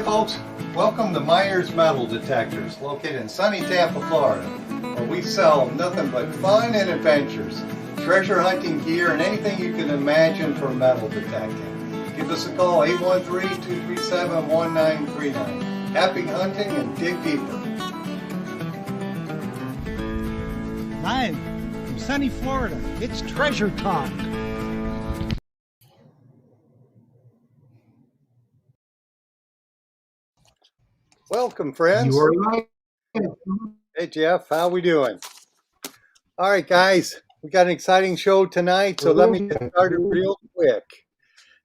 folks, welcome to Myers Metal Detectors, located in sunny Tampa, Florida, where we sell nothing but fun and adventures, treasure hunting gear, and anything you can imagine for metal detecting. Give us a call, 813-237-1939. Happy hunting and dig deeper. Live from sunny Florida, it's Treasure Talk. Welcome, friends. You are right. Hey, Jeff, how we doing? All right, guys, we got an exciting show tonight, so let me get started real quick.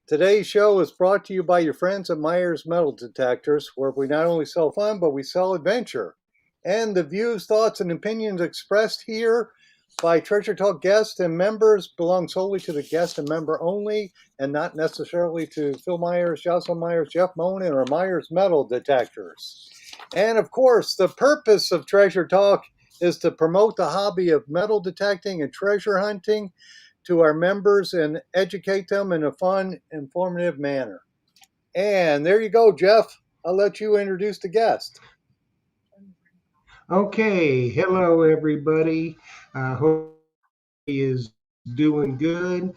Today's show is brought to you by your friends at Myers Metal Detectors, where we not only sell fun, but we sell adventure. And the views, thoughts, and opinions expressed here by Treasure Talk guests and members belong solely to the guest and member only, and not necessarily to Phil Myers, Jocelyn Myers, Jeff Monin, or Myers Metal Detectors. And of course, the purpose of Treasure Talk is to promote the hobby of metal detecting and treasure hunting to our members and educate them in a fun, informative manner. And there you go, Jeff. I'll let you introduce the guest. Okay, hello everybody. Hope he is doing good.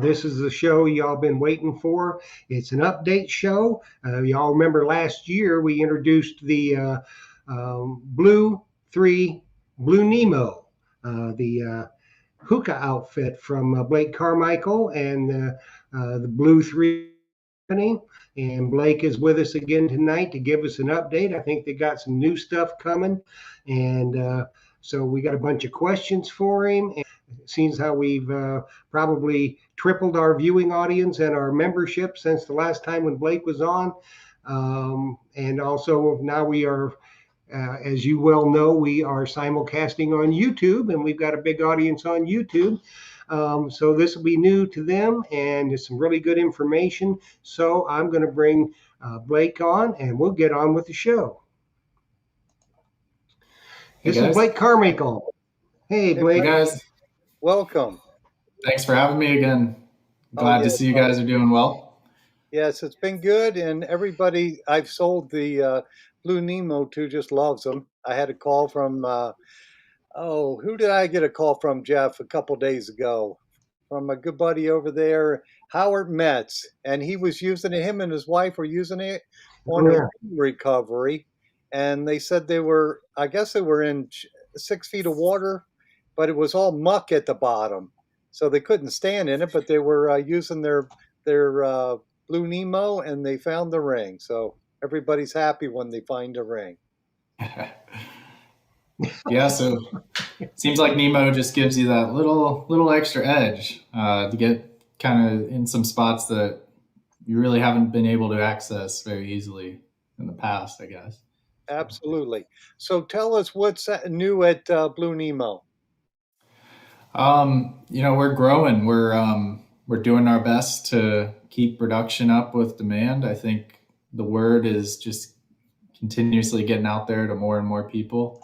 This is the show y'all been waiting for. It's an update show. Y'all remember last year we introduced the Blu3 Nemo, the hookah outfit from Blake Carmichael and the Blu3 company. And Blake is with us again tonight to give us an update. I think they got some new stuff coming. And so we got a bunch of questions for him. And it seems how we've probably tripled our viewing audience and our membership since the last time when Blake was on. And also now we are, as you well know, we are simulcasting on YouTube, and we've got a big audience on YouTube. So this will be new to them, and it's some really good information. So I'm going to bring Blake on, and we'll get on with the show. This is Blake Carmichael. Hey, Blake. Hey guys. Welcome. Thanks for having me again. Glad to see you guys are doing well. Yes, it's been good, and everybody I've sold the Blu3 Nemo to just loves them. I had a call from, who did I get a call from, Jeff, a couple days ago? From a good buddy over there, Howard Metz, and he was using it, him and his wife were using it on a recovery, and they said they were, I guess they were in 6 feet of water, but it was all muck at the bottom, so they couldn't stand in it, but they were using their Blu3 Nemo, and they found the ring, so everybody's happy when they find a ring. Yeah, so it seems like Nemo just gives you that little extra edge to get kind of in some spots that you really haven't been able to access very easily in the past, I guess. Absolutely. So tell us what's new at Blu3 Nemo. We're growing. We're doing our best to keep production up with demand. I think the word is just continuously getting out there to more and more people.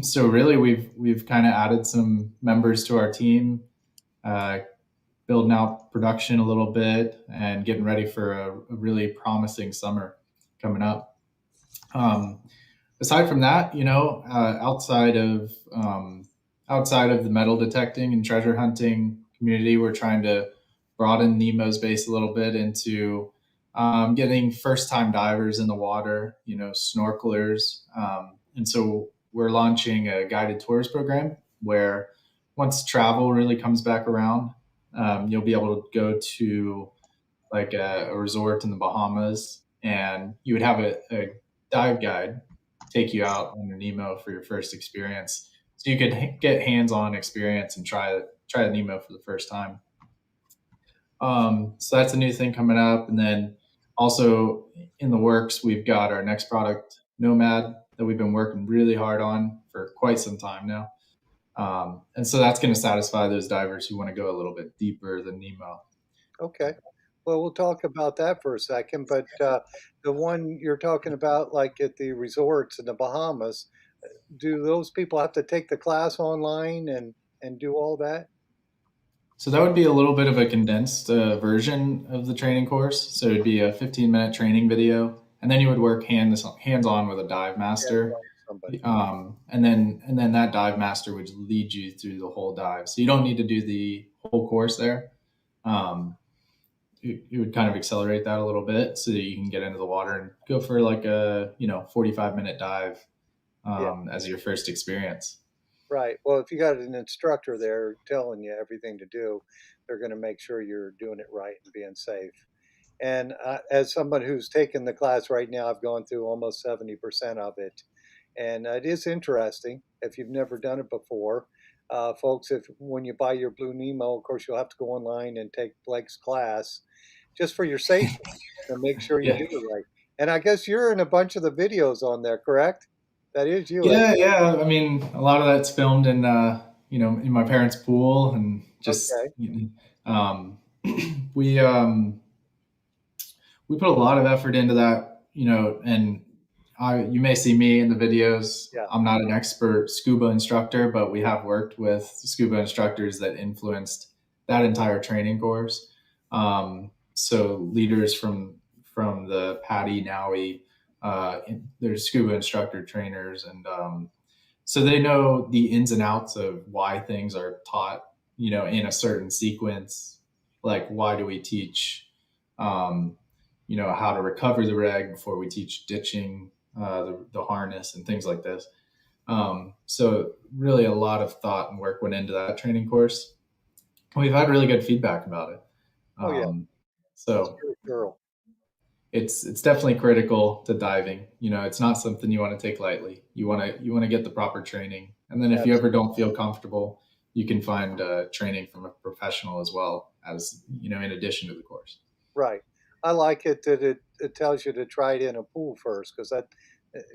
So really we've kind of added some members to our team, building out production a little bit and getting ready for a really promising summer coming up. Aside from that, outside of the metal detecting and treasure hunting community, we're trying to broaden Nemo's base a little bit into getting first-time divers in the water, snorkelers. And so we're launching a guided tours program where once travel really comes back around, you'll be able to go to like a resort in the Bahamas, and you would have a dive guide take you out on your Nemo for your first experience. So you could get hands-on experience and try the Nemo for the first time. So that's a new thing coming up. And then also in the works, we've got our next product, Nomad, that we've been working really hard on for quite some time now. And so that's going to satisfy those divers who want to go a little bit deeper than Nemo. Okay. Well, we'll talk about that for a second, but the one you're talking about, like at the resorts in the Bahamas, do those people have to take the class online and do all that? So that would be a little bit of a condensed version of the training course. So it'd be a 15-minute training video, and then you would work hands on with a dive Yeah, master, somebody. and then that dive master would lead you through the whole dive. So you don't need to do the whole course there. Um, it would kind of accelerate that a little bit so that you can get into the water and go for like a 45-minute dive Yeah. as your first experience. Right. Well, if you got an instructor there telling you everything to do, they're going to make sure you're doing it right and being safe. And as someone who's taken the class right now, I've gone through almost 70% of it. And it is interesting if you've never done it before. Folks, if when you buy your Blue Nemo, of course, you'll have to go online and take Blake's class just for your safety and make sure you Yeah. do it right. And I guess you're in a bunch of the videos on there, correct? That is you. Yeah. I mean, a lot of that's filmed in in my parents' pool, and just Okay. we we put a lot of effort into that, and you may see me in the videos. Yeah. I'm not an expert scuba instructor, but we have worked with scuba instructors that influenced that entire training course. So leaders from the PADI, NAUI, there's scuba instructor trainers, and so they know the ins and outs of why things are taught, in a certain sequence. Like, why do we teach, how to recover the reg before we teach ditching the harness and things like this. So really a lot of thought and work went into that training course. We've had really good feedback about it. Oh, yeah. That's So pretty thorough. it's definitely critical to diving. It's not something you want to take lightly. You want to get the proper training, and then if you ever don't feel comfortable, you can find training from a professional as well, as in addition to the course. Right. I like it that it tells you to try it in a pool first, because that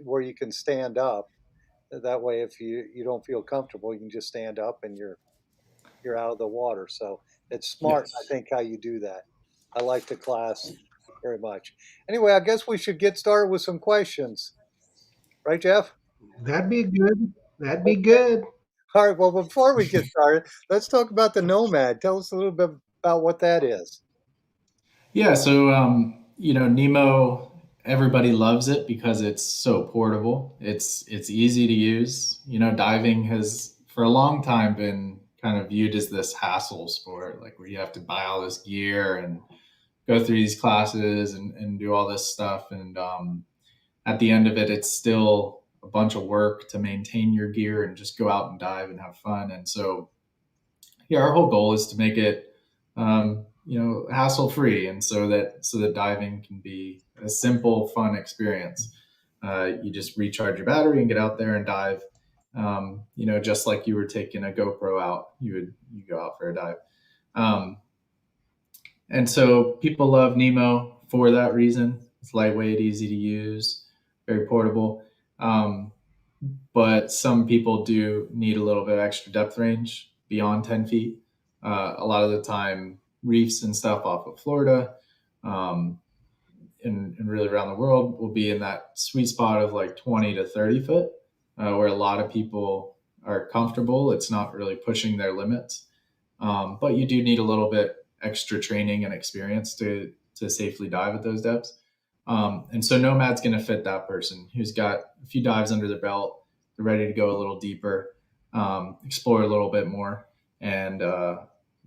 where you can stand up. That way, if you don't feel comfortable, you can just stand up and you're out of the water. So it's smart, I Yes. think, how you do that. I like the class very much. Anyway, I guess we should get started with some questions, right, Jeff? That'd be good. That'd be good. All right. Well, before we get started, let's talk about the Nomad. Tell us a little bit about what that is. Yeah. So Nemo. Everybody loves it because it's so portable. It's easy to use. Diving has for a long time been kind of viewed as this hassle sport, like where you have to buy all this gear and go through these classes and do all this stuff. And at the end of it, it's still a bunch of work to maintain your gear and just go out and dive and have fun. And so, yeah, our whole goal is to make it, hassle free, and so that diving can be a simple, fun experience. You just recharge your battery and get out there and dive. Just like you were taking a GoPro out, you go out for a dive. And so people love Nemo for that reason. It's lightweight, easy to use, very portable. But some people do need a little bit of extra depth range beyond 10 feet. A lot of the time, reefs and stuff off of Florida and really around the world will be in that sweet spot of like 20 to 30 foot, where a lot of people are comfortable. It's not really pushing their limits. But you do need a little bit extra training and experience to safely dive at those depths. And so Nomad's going to fit that person who's got a few dives under their belt. They're ready to go a little deeper, explore a little bit more. And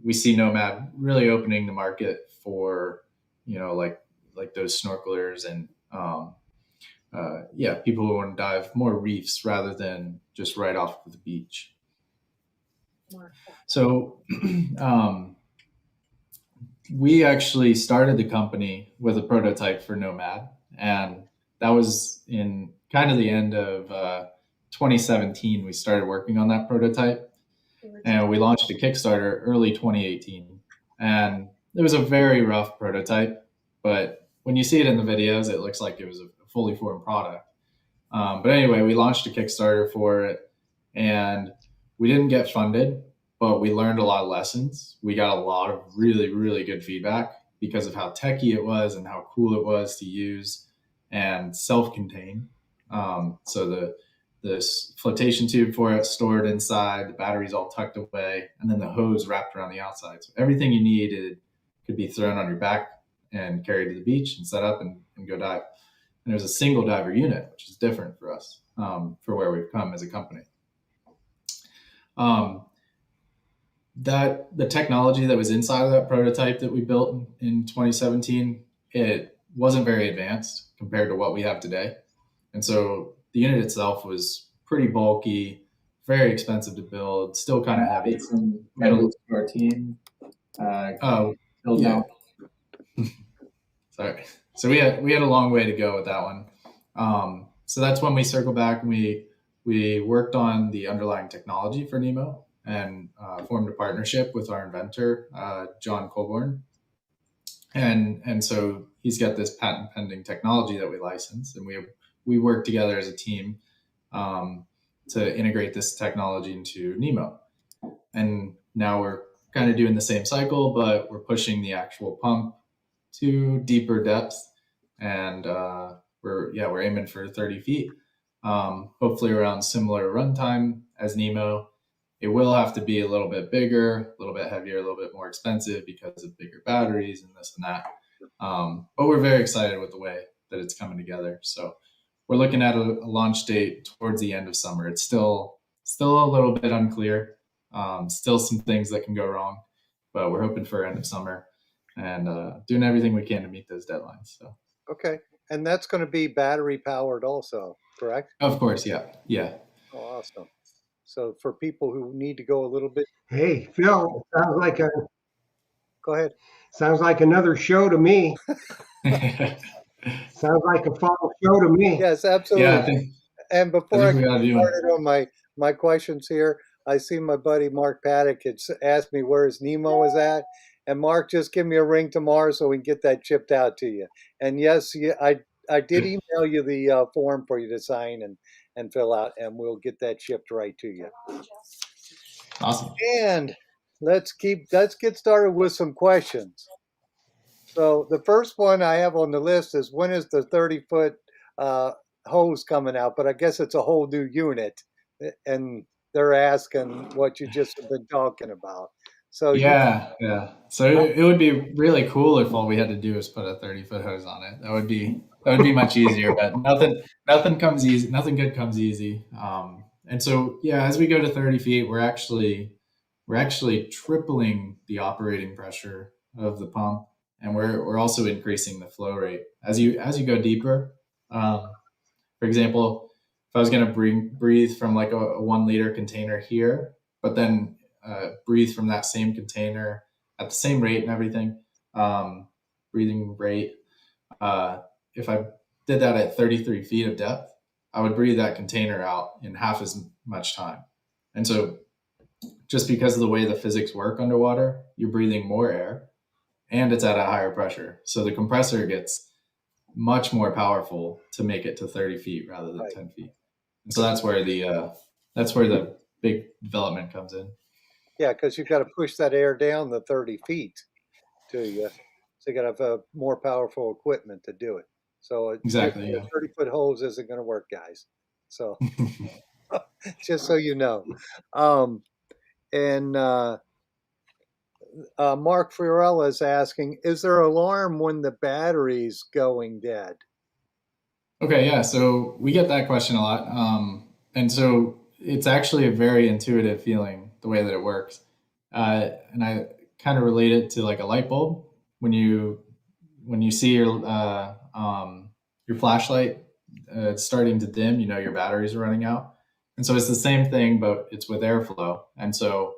we see Nomad really opening the market for, like those snorkelers and, people who want to dive more reefs rather than just right off of the beach. So, we actually started the company with a prototype for Nomad, and that was in kind of the end of 2017. We started working on that prototype, and we launched a Kickstarter early 2018. And it was a very rough prototype, but when you see it in the videos, it looks like it was a fully formed product. But anyway, we launched a Kickstarter for it, and we didn't get funded, but we learned a lot of lessons. We got a lot of really, really good feedback because of how techy it was and how cool it was to use and self-contain. So this flotation tube for it stored inside, the batteries all tucked away, and then the hose wrapped around the outside. So everything you needed could be thrown on your back and carried to the beach and set up and go dive. And there's a single diver unit, which is different for us, for where we've come as a company. That the technology that was inside of that prototype that we built in 2017, it wasn't very advanced compared to what we have today. And so the unit itself was pretty bulky, very expensive to build, still kind of heavy. Some medals to our team. Oh, yeah. Sorry. So we had a long way to go with that one. So that's when we circled back and we worked on the underlying technology for Nemo and formed a partnership with our inventor, John Colborn. And so he's got this patent pending technology that we license, and we work together as a team to integrate this technology into Nemo. And now we're kind of doing the same cycle, but we're pushing the actual pump to deeper depths, and we're aiming for 30 feet. Hopefully around similar runtime as Nemo. It will have to be a little bit bigger, a little bit heavier, a little bit more expensive because of bigger batteries and this and that. But we're very excited with the way that it's coming together. So we're looking at a launch date towards the end of summer. It's still a little bit unclear. Still some things that can go wrong, but we're hoping for end of summer and doing everything we can to meet those deadlines. So Okay. And that's going to be battery powered also, correct? of course, yeah. Oh, awesome. So for people who need to go a little bit, Hey, Phil, go ahead. sounds like another show to me. Sounds like a fall show to me. Yes, absolutely. Yeah, And before I we get gotta do it. started on my questions here, I see my buddy Mark Paddock had asked me where his Nemo is at. And Mark, just give me a ring tomorrow so we can get that shipped out to you. And yes, I did email you the form for you to sign and fill out, and we'll get that shipped right to you. Awesome. And let's get started with some questions. So the first one I have on the list is, when is the 30-foot hose coming out? But I guess it's a whole new unit, and they're asking what you just have been talking about. So Yeah. So it would be really cool if all we had to do was put a 30-foot hose on it. That would be much easier. But nothing comes easy. Nothing good comes easy. And so as we go to 30 feet, we're actually tripling the operating pressure of the pump, and we're also increasing the flow rate as you go deeper. For example, if I was going to breathe from like a 1 liter container here, but then breathe from that same container at the same rate and everything, breathing rate. If I did that at 33 feet of depth, I would breathe that container out in half as much time. And so just because of the way the physics work underwater, you're breathing more air and it's at a higher pressure. So the compressor gets much more powerful to make it to 30 feet rather than 10 feet. And so that's where the big development comes in. Yeah, because you've got to push that air down the 30 feet to you. So you got to have more powerful equipment to do it. So exactly, a 30-foot hose isn't going to work, guys. So just so you know. Mark Fiorella is asking, is there an alarm when the battery's going dead? Okay, yeah. So we get that question a lot. And so it's actually a very intuitive feeling, the way that it works. And I kind of relate it to like a light bulb. When you see your flashlight starting to dim, you know your batteries are running out. And so it's the same thing, but it's with airflow. And so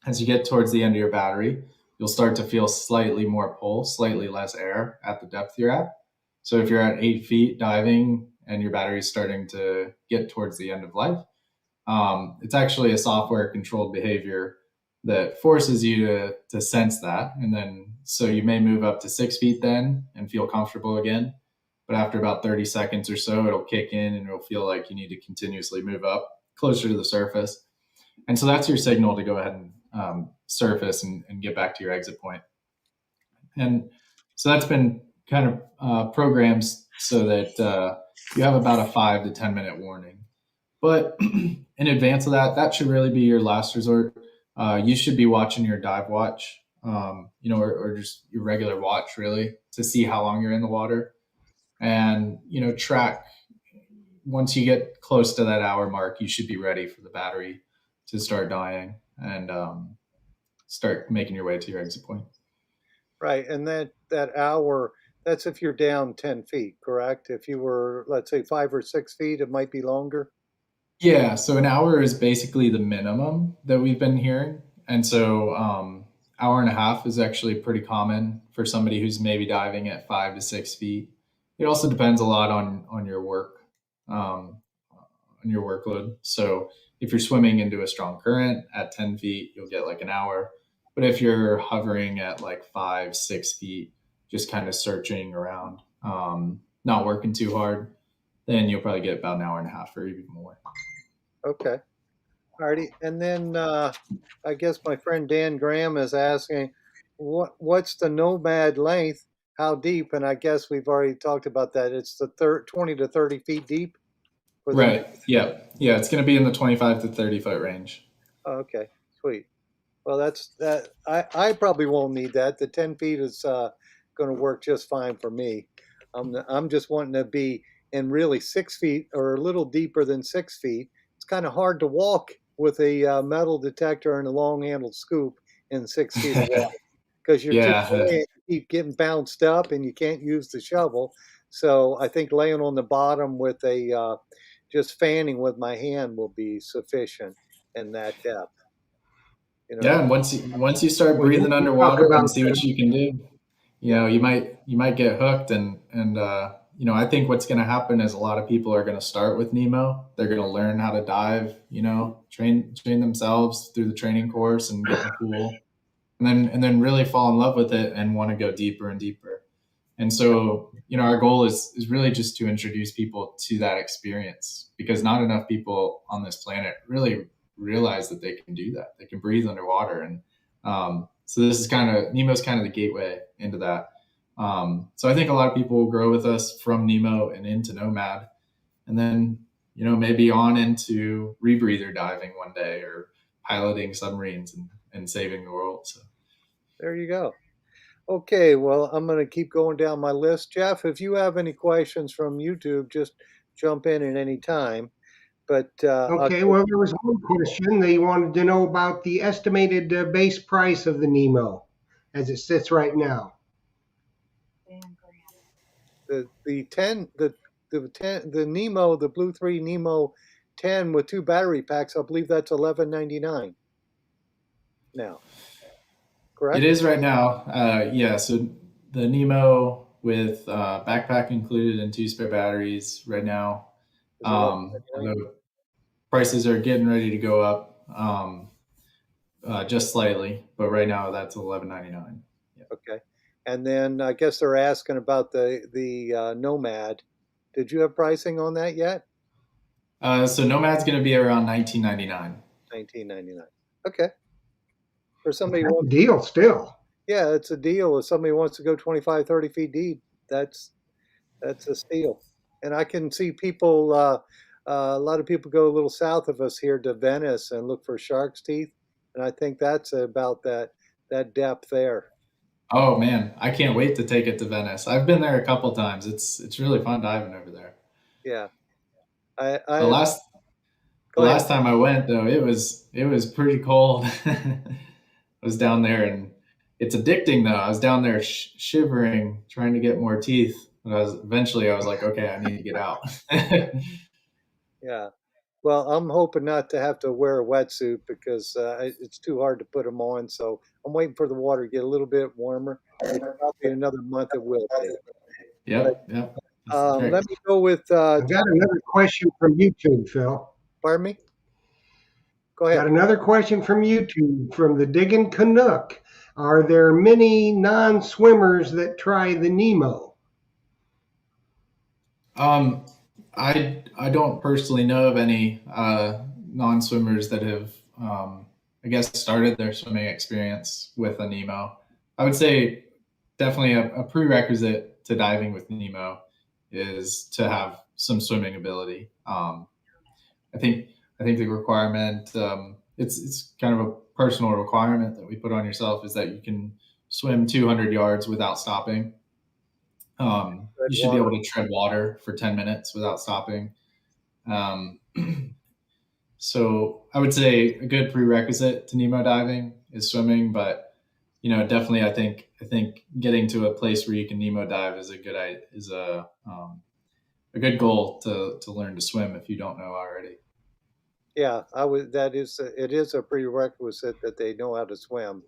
as you get towards the end of your battery, you'll start to feel slightly more pull, slightly less air at the depth you're at. So if you're at 8 feet diving and your battery is starting to get towards the end of life, it's actually a software controlled behavior that forces you to sense that. And then, so you may move up to 6 feet then and feel comfortable again. But after about 30 seconds or so, it'll kick in and it'll feel like you need to continuously move up closer to the surface. And so that's your signal to go ahead and surface and get back to your exit point. And so that's been kind of programmed so that you have about a 5 to 10 minute warning. But in advance of that, that should really be your last resort. You should be watching your dive watch, or just your regular watch, really, to see how long you're in the water, and track. Once you get close to that hour mark, you should be ready for the battery to start dying and start making your way to your exit point. Right, and that hour, that's if you're down 10 feet, correct? If you were, let's say, 5 or 6 feet, it might be longer. Yeah, so an hour is basically the minimum that we've been hearing. And so hour and a half is actually pretty common for somebody who's maybe diving at 5 to 6 feet. It also depends a lot on your work, on your workload. So if you're swimming into a strong current at 10 feet, you'll get like an hour. But if you're hovering at like 5, 6 feet, just kind of searching around, not working too hard, then you'll probably get about an hour and a half or even more. Okay. Alrighty. And then I guess my friend Dan Graham is asking, what's the nomad length? How deep? And I guess we've already talked about that. It's the 20 to 30 feet deep for the. Right. Yeah. Yeah. It's going to be in the 25 to 30 foot range. Oh, okay. Sweet. Well, that's that. I probably won't need that. The 10 feet is going to work just fine for me. I'm just wanting to be in really 6 feet or a little deeper than 6 feet. It's kind of hard to walk with a metal detector and a long-handled scoop in 6 feet of water because you're too Yeah. buoyant, you keep getting bounced up and you can't use the shovel. So I think laying on the bottom with a just fanning with my hand will be sufficient in that depth. Yeah. And once you start Well, breathing you talk underwater about and see what you can do, you might get hooked. And I think what's going to happen is a lot of people are going to start with Nemo. They're going to learn how to dive, train themselves through the training course and get in the pool, and then really fall in love with it and want to go deeper and deeper. And so, our goal is really just to introduce people to that experience, because not enough people on this planet really realize that they can do that. They can breathe underwater. And so this is Nemo's kind of the gateway into that. So I think a lot of people will grow with us from Nemo and into Nomad, and then, maybe on into rebreather diving one day, or piloting submarines and saving the world. So There you go. Okay, well, I'm going to keep going down my list. Jeff, if you have any questions from YouTube, just jump in at any time. But Okay, well, there was one question they wanted to know about the estimated base price of the Nemo as it sits right now. the 10 the Nemo, the Blu3 Nemo 10 with 2 battery packs, I believe that's $11.99 now. Correct? it is right now. Yeah. So the Nemo with backpack included and 2 spare batteries right now. Is it Although prices are getting ready to go up just slightly, but right now that's $11.99. Yeah. okay. And then I guess they're asking about the Nomad. Did you have pricing on that yet? So Nomad's going to be around $19.99. $19.99. Okay. For somebody That's a deal still. yeah, it's a deal. If somebody wants to go 25, 30 feet deep, that's a steal. And I can see people, a lot of people go a little south of us here to Venice and look for shark's teeth. And I think that's about that depth there. Oh man, I can't wait to take it to Venice. I've been there a couple times. It's really fun diving over there. Yeah. The last the Go ahead. last time I went though, it was pretty cold. I was down there, and it's addicting though. I was down there shivering, trying to get more teeth. But eventually I was like, okay, I need to get out. Yeah. Well, I'm hoping not to have to wear a wetsuit because it's too hard to put them on. So I'm waiting for the water to get a little bit warmer. Probably in another month it will be. Yep, yep. That's the trick. Let me go with, I've got another question from YouTube, Phil. pardon me? Go Got ahead. another question from YouTube from the Diggin' Canuck. Are there many non-swimmers that try the Nemo? I don't personally know of any non-swimmers that have, I guess, started their swimming experience with a Nemo. I would say definitely a prerequisite to diving with Nemo is to have some swimming ability. I think the requirement, it's kind of a personal requirement that we put on yourself, is that you can swim 200 yards without stopping. You should be able to tread water for 10 minutes without stopping. Um, so I would say a good prerequisite to Nemo diving is swimming, but definitely I think getting to a place where you can Nemo dive is a good goal to learn to swim if you don't know already. Yeah, it is a prerequisite that they know how to swim.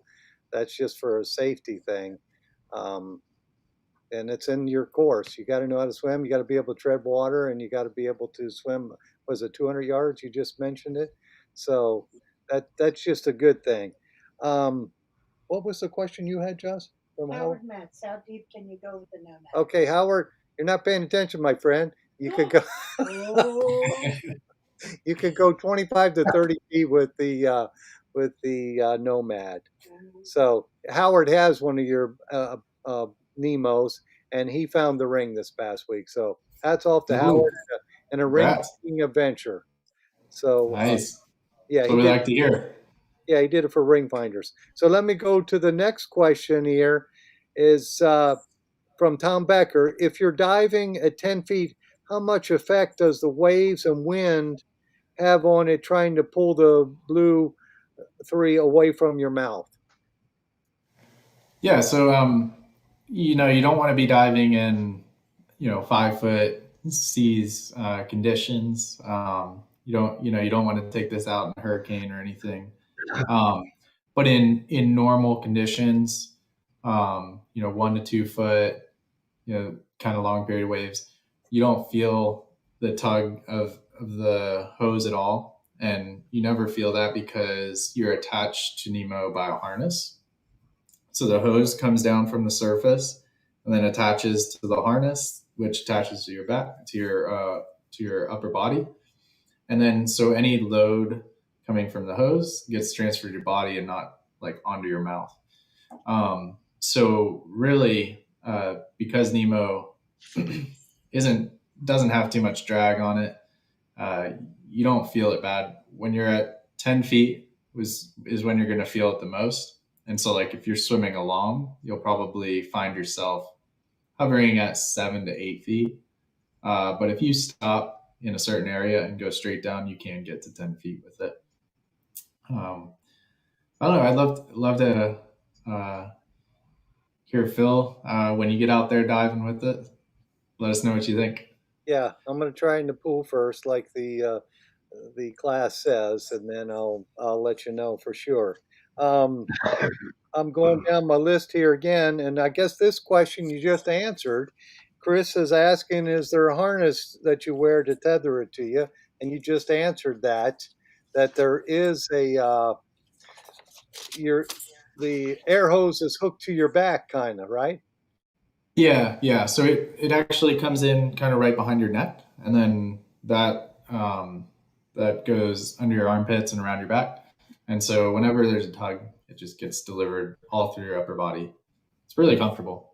That's just for a safety thing. Um, and it's in your course. You got to know how to swim. You got to be able to tread water, and you got to be able to swim. Was it 200 yards? You just mentioned it. So that's just a good thing. What was the question you had, Joss? From Howard Metz, how deep can you go with the nomad? Okay, Howard, you're not paying attention, my friend. You could go. Oh, You could go 25 to 30 feet with the Nomad. So Howard has one of your Nemos, and he found the ring this past week. So hats off to Ooh, Howard and a ring congrats. adventure. So Nice. yeah, That's what we like to hear. Yeah, he did it for ring finders. So let me go to the next question here. Is from Tom Becker. If you're diving at 10 feet, how much effect does the waves and wind have on it trying to pull the Blu3 away from your mouth? Yeah, so you don't want to be diving in 5-foot seas conditions. You don't want to take this out in a hurricane or anything. But in normal conditions, 1 to 2 foot, kind of long period waves, you don't feel the tug of the hose at all, and you never feel that because you're attached to Nemo by a harness. So the hose comes down from the surface and then attaches to the harness, which attaches to your back, to your upper body. And then so any load coming from the hose gets transferred to your body and not like onto your mouth. So really, because Nemo doesn't have too much drag on it, you don't feel it bad. When you're at 10 feet is when you're going to feel it the most. And so like if you're swimming along, you'll probably find yourself hovering at 7 to 8 feet. But if you stop in a certain area and go straight down, you can get to 10 feet with it. I don't know. I'd love to hear Phil when you get out there diving with it. Let us know what you think. Yeah, I'm going to try in the pool first, like the class says, and then I'll let you know for sure. I'm going down my list here again, and I guess this question you just answered. Chris is asking, is there a harness that you wear to tether it to you? And you just answered that there is the air hose is hooked to your back, kind of, right? Yeah. So it actually comes in kind of right behind your neck, and then that goes under your armpits and around your back. And so whenever there's a tug, it just gets delivered all through your upper body. It's really comfortable.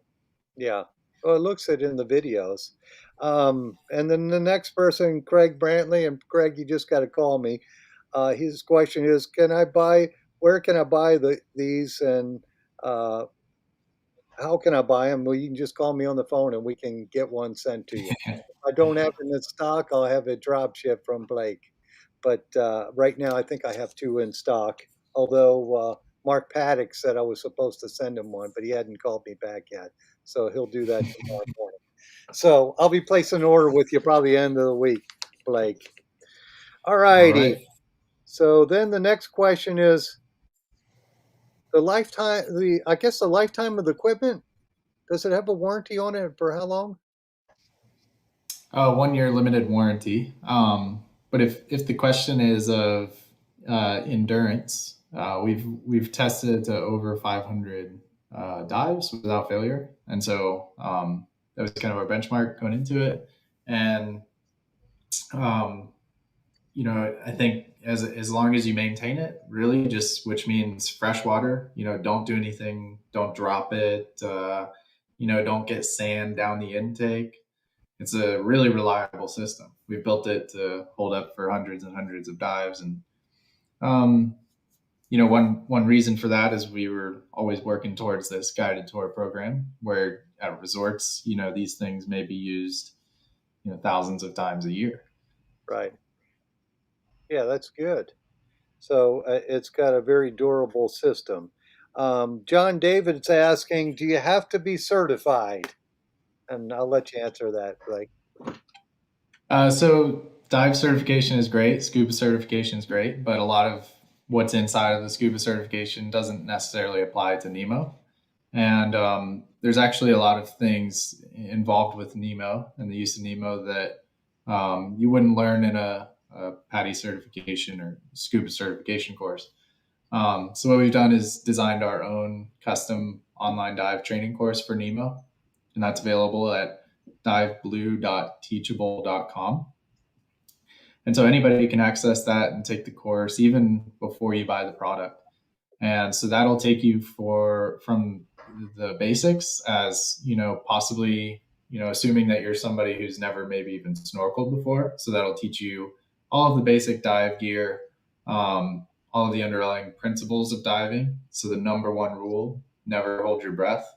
Yeah. Well, it looks it in the videos. And then the next person, Craig Brantley, and Craig, you just got to call me. His question is, where can I buy these, and how can I buy them? Well, you can just call me on the phone and we can get one sent to you. If I don't have it in stock, I'll have it drop shipped from Blake. But right now, I think I have 2 in stock. Although Mark Paddock said I was supposed to send him one, but he hadn't called me back yet. So he'll do that tomorrow morning. So I'll be placing an order with you probably end of the week, Blake. All righty. All right. So then the next question is the lifetime of the equipment. Does it have a warranty on it? For how long? 1 year limited warranty. But if the question is of endurance, we've tested to over 500 dives without failure, and so that was kind of our benchmark going into it. And I think as long as you maintain it, really, just which means fresh water. Don't do anything, don't drop it. Don't get sand down the intake. it's a really reliable system. We built it to hold up for hundreds and hundreds of dives, and one reason for that is we were always working towards this guided tour program where at resorts, these things may be used, thousands of times a year. Right. Yeah, that's good. So it's got a very durable system. John David's asking, do you have to be certified? And I'll let you answer that, Blake. So dive certification is great, scuba certification is great, but a lot of what's inside of the scuba certification doesn't necessarily apply to Nemo. And there's actually a lot of things involved with Nemo and the use of Nemo that you wouldn't learn in a PADI certification or scuba certification course. So what we've done is designed our own custom online dive training course for Nemo, and that's available at diveblue.teachable.com. And so anybody can access that and take the course even before you buy the product. And so that'll take you from the basics as, possibly, assuming that you're somebody who's never maybe even snorkeled before. So that'll teach you all of the basic dive gear, all of the underlying principles of diving. So the number one rule, never hold your breath.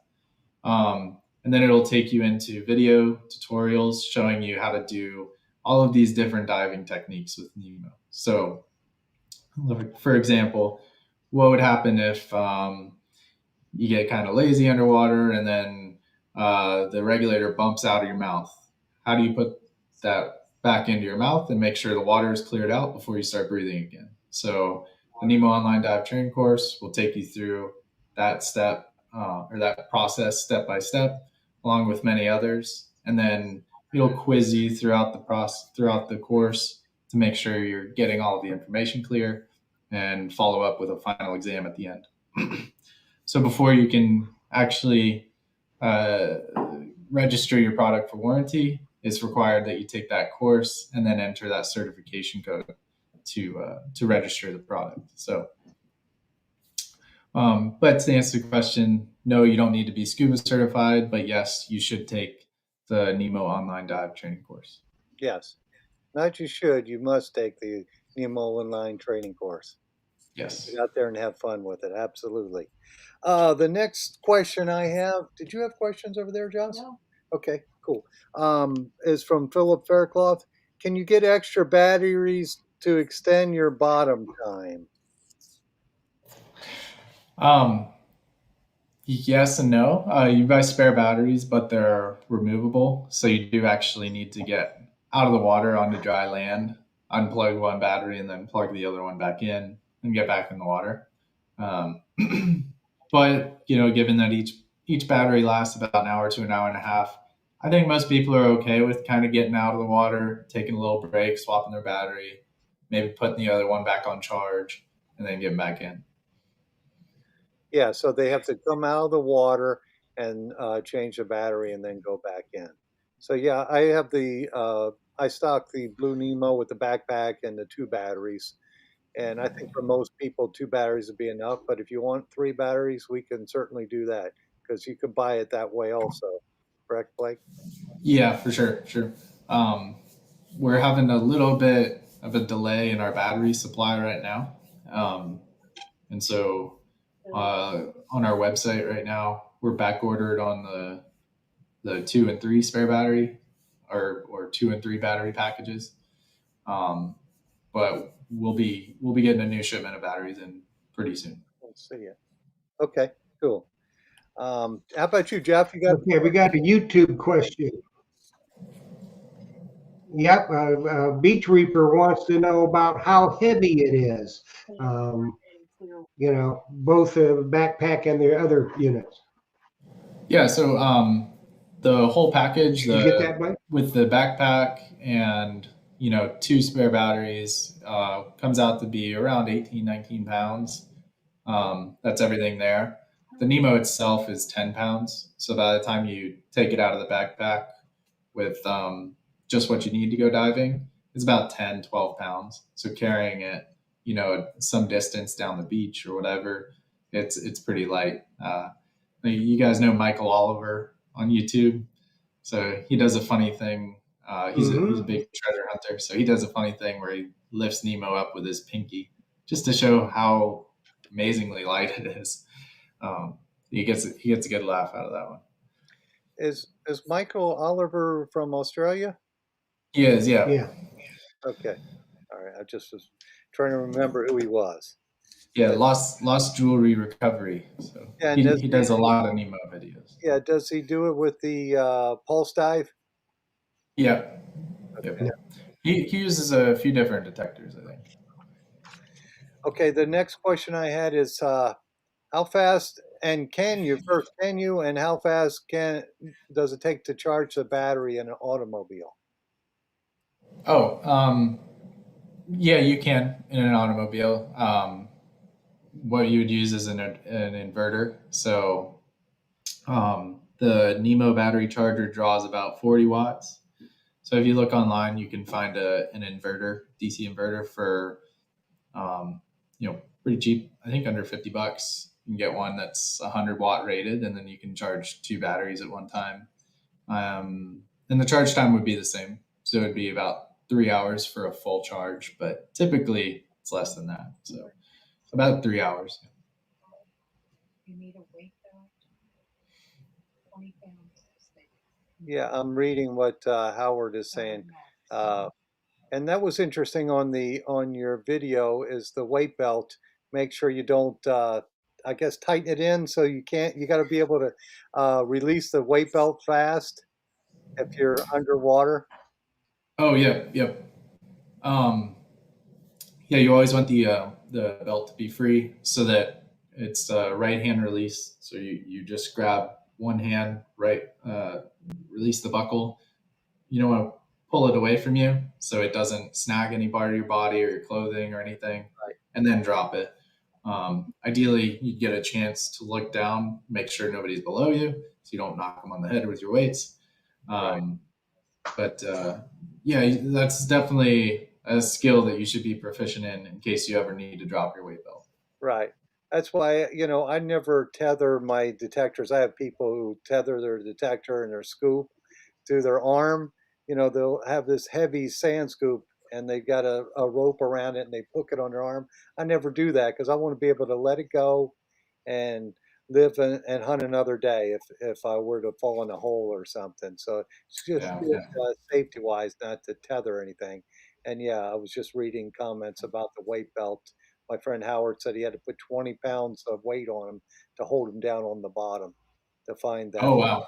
And then it'll take you into video tutorials showing you how to do all of these different diving techniques with Nemo. So, for example, what would happen if you get kind of lazy underwater and then the regulator bumps out of your mouth? How do you put that back into your mouth and make sure the water is cleared out before you start breathing again? So the Nemo Online Dive Training course will take you through that step or that process step by step, along with many others. And then it'll quiz you throughout the course to make sure you're getting all of the information clear and follow up with a final exam at the end. So before you can actually register your product for warranty, it's required that you take that course and then enter that certification code to register the product. So, but to answer the question, no, you don't need to be scuba certified, but yes, you should take the Nemo Online Dive Training course. Yes. Not you should, you must take the Nemo Online Training course. Yes. Get out there and have fun with it. Absolutely. The next question I have, did you have questions over there, Joss? No. Okay, cool. Is from Philip Faircloth. Can you get extra batteries to extend your bottom time? Yes and no. You buy spare batteries, but they're removable. So you do actually need to get out of the water onto dry land, unplug one battery, and then plug the other one back in and get back in the water. But given that each battery lasts about an hour to an hour and a half, I think most people are okay with kind of getting out of the water, taking a little break, swapping their battery, maybe putting the other one back on charge, and then getting back in. Yeah, so they have to come out of the water and change the battery and then go back in. So yeah, I have I stock the Blue Nemo with the backpack and the 2 batteries. And I think for most people, 2 batteries would be enough. But if you want 3 batteries, we can certainly do that because you could buy it that way also. Correct, Blake? Yeah, for sure. We're having a little bit of a delay in our battery supply right now. And so on our website right now, we're back ordered on the 2 and 3 spare battery or 2 and 3 battery packages. But we'll be getting a new shipment of batteries in pretty soon. Let's see it. Okay, cool. How about you, Jeff? You got Okay, we got a YouTube question. Yep, Beach Reaper wants to know about how heavy it is. Both the backpack and the other units. Yeah, so the whole package, Did you get that, Blake? with the backpack and 2 spare batteries, comes out to be around 18, 19 pounds. That's everything there. The Nemo itself is 10 pounds. So by the time you take it out of the backpack with just what you need to go diving, it's about 10, 12 pounds. So carrying it, some distance down the beach or whatever, it's pretty light. You guys know Michael Oliver on YouTube. So he does a funny thing. He's a Mm-hmm. big treasure hunter, so he does a funny thing where he lifts Nemo up with his pinky, just to show how amazingly light it is. Um, he gets a good laugh out of that one. Is Michael Oliver from Australia? He is, yeah, Yeah. Okay. All right. I just was trying to remember who he was. yeah. Lost jewelry recovery. So Yeah, and he does a lot of Nemo videos. does he do it with the pulse dive? Yeah, Okay. yep. He uses a few different detectors, I think. Okay. The next question I had is how fast and can you and how fast does it take to charge the battery in an automobile? Oh, yeah, you can in an automobile. What you would use is an inverter. So the Nemo battery charger draws about 40 watts. So if you look online, you can find an inverter, DC inverter for pretty cheap. I think under $50. You can get one that's 100-watt rated, and then you can charge two batteries at one time. And the charge time would be the same. So it would be about 3 hours for a full charge, but typically it's less than that. So about 3 hours. You need a weight belt, 20 pounds. Yeah, I'm reading what Howard is saying. And that was interesting on your video is the weight belt. Make sure you don't, I guess, tighten it in so you got to be able to release the weight belt fast if you're underwater. Oh yeah, yep. Um, yeah, you always want the belt to be free so that it's right hand release. So you just grab one hand, right, release the buckle. You don't want to pull it away from you so it doesn't snag any part of your body or your clothing or anything, Right, and then drop it. Ideally, you get a chance to look down, make sure nobody's below you, so you don't knock them on the head with your weights. right, Um, but yeah, that's definitely a skill that you should be proficient in case you ever need to drop your weight belt. right. That's why, I never tether my detectors. I have people who tether their detector and their scoop to their arm. They'll have this heavy sand scoop and they've got a rope around it and they hook it on their arm. I never do that because I want to be able to let it go and live and hunt another day if I were to fall in a hole or something. So it's just Yeah, good, yeah. safety wise not to tether anything. And yeah, I was just reading comments about the weight belt. My friend Howard said he had to put 20 pounds of weight on him to hold him down on the bottom to find that. Oh wow.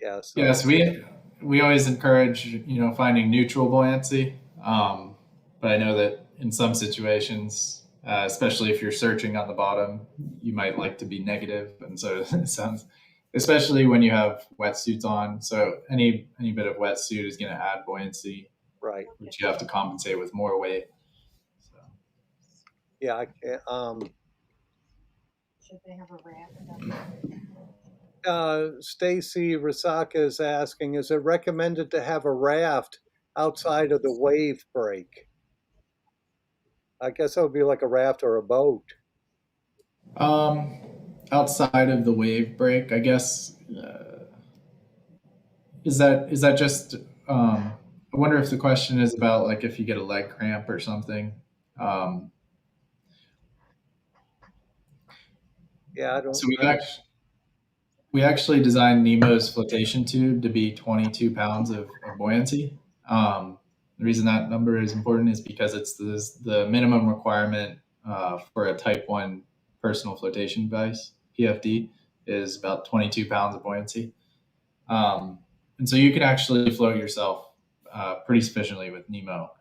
Yeah, so Yes, we always encourage finding neutral buoyancy, but I know that in some situations, especially if you're searching on the bottom, you might like to be negative, and so it sounds, especially when you have wetsuits on. So any bit of wetsuit is going to add buoyancy, right. which you have to compensate with more weight. So. Yeah, I can't, Should they have a raft? Stacy Rasaka is asking, is it recommended to have a raft outside of the wave break? I guess that would be like a raft or a boat. Um, Outside of the wave break, I guess. Is that just? I wonder if the question is about like if you get a leg cramp or something. Um, Yeah, I don't. so we actually designed Nemo's flotation tube to be 22 pounds of buoyancy. The reason that number is important is because it's the minimum requirement for a Type 1 personal flotation device, PFD, is about 22 pounds of buoyancy. Um, and so you can actually float yourself pretty sufficiently with Nemo.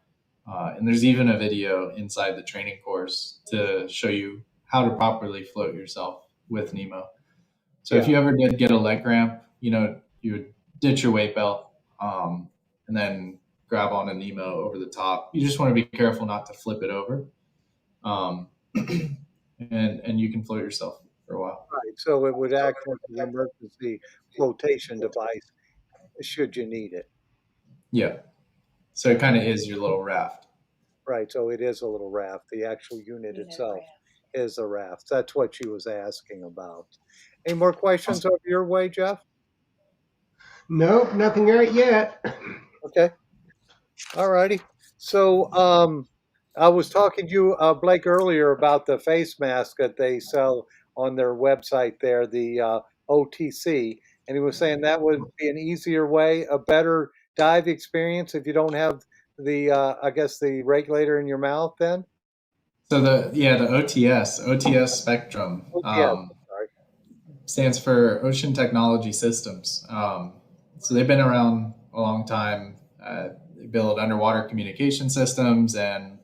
And there's even a video inside the training course to show you how to properly float yourself with Nemo. So if Yeah, you ever did get a leg cramp, you would ditch your weight belt and then grab on a Nemo over the top. You just want to be careful not to flip it over, um, and you can float yourself for a while. right. So it would act as an emergency flotation device should you need it. Yeah. So it kind of is your little raft. Right. So it is a little raft. The actual unit You know, itself raft. is a raft. That's what she was asking about. Any more questions Awesome. over your way, Jeff? Nope, nothing right yet. Okay. All righty. So, I was talking to you, Blake, earlier about the face mask that they sell on their website there, the OTC, and he was saying that would be an easier way, a better dive experience if you don't have the, I guess, the regulator in your mouth. Then So the OTS spectrum OTS. Sorry. stands for Ocean Technology Systems. So they've been around a long time. They build underwater communication systems, and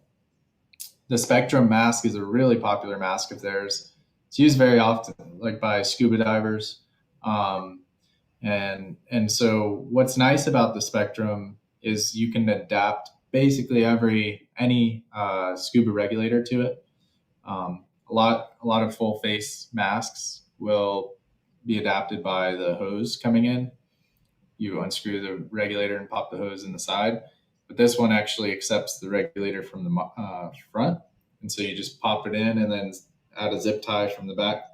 the Spectrum mask is a really popular mask of theirs. It's used very often, like by scuba divers. Um, and so what's nice about the Spectrum is you can adapt basically any scuba regulator to it. A lot of full face masks will be adapted by the hose coming in. You unscrew the regulator and pop the hose in the side, but this one actually accepts the regulator from the front, and so you just pop it in and then add a zip tie from the back.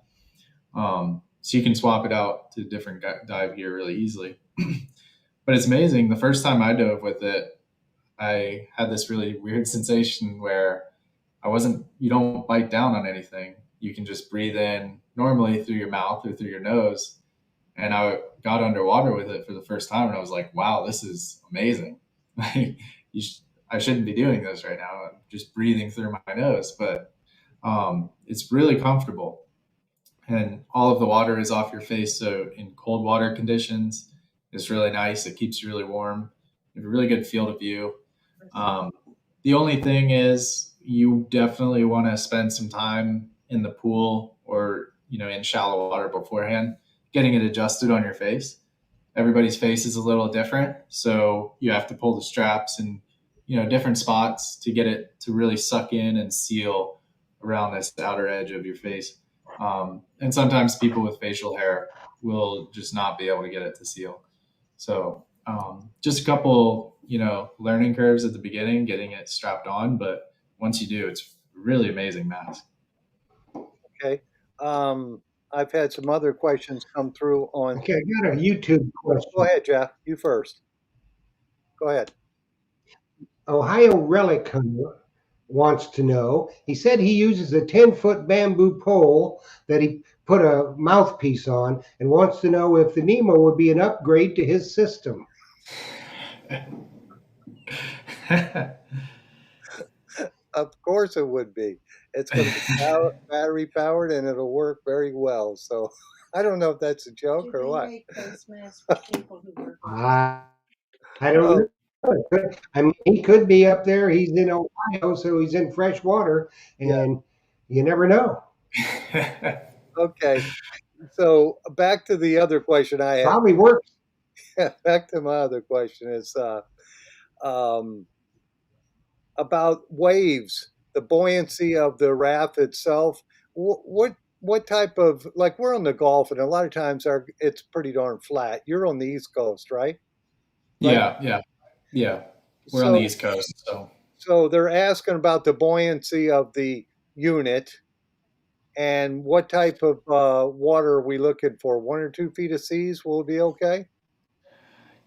So you can swap it out to different dive gear really easily. But it's amazing. The first time I dove with it, I had this really weird sensation where you don't bite down on anything. You can just breathe in normally through your mouth or through your nose. And I got underwater with it for the first time, and I was like, wow, this is amazing. I shouldn't be doing this right now. I'm just breathing through my nose, but it's really comfortable. And all of the water is off your face. So in cold water conditions, it's really nice. It keeps you really warm. You have a really good field of view. Um, the only thing is, you definitely want to spend some time in the pool or in shallow water beforehand, getting it adjusted on your face. Everybody's face is a little different, so you have to pull the straps in different spots to get it to really suck in and seal around this outer edge of your face. And sometimes people with facial hair will just not be able to get it to seal. So just a couple, learning curves at the beginning, getting it strapped on. But once you do, it's a really amazing mask. Okay. Um, I've had some other questions come through on. Okay, I got a YouTube Go question. ahead, Jeff. You first. Go ahead. Ohio Relic Hunter wants to know. He said he uses a 10-foot bamboo pole that he put a mouthpiece on and wants to know if the Nemo would be an upgrade to his system. Of course it would be. It's going to be battery powered and it'll work very well. So I don't know if that's a joke Do or they what. make face masks for people who work? I don't Oh, know. I mean, he could be up there. He's in Ohio, so he's in fresh water, yeah. and you never know. Okay. So back to the other question I had. Probably works. Back to my other question is um, about waves, the buoyancy of the raft itself. What type of, like, we're on the Gulf, and a lot of times it's pretty darn flat. You're on the East Coast, right? Right. Yeah. We're on the So East Coast, so so they're asking about the buoyancy of the unit and what type of water are we looking for? 1 or 2 feet of seas will it be okay?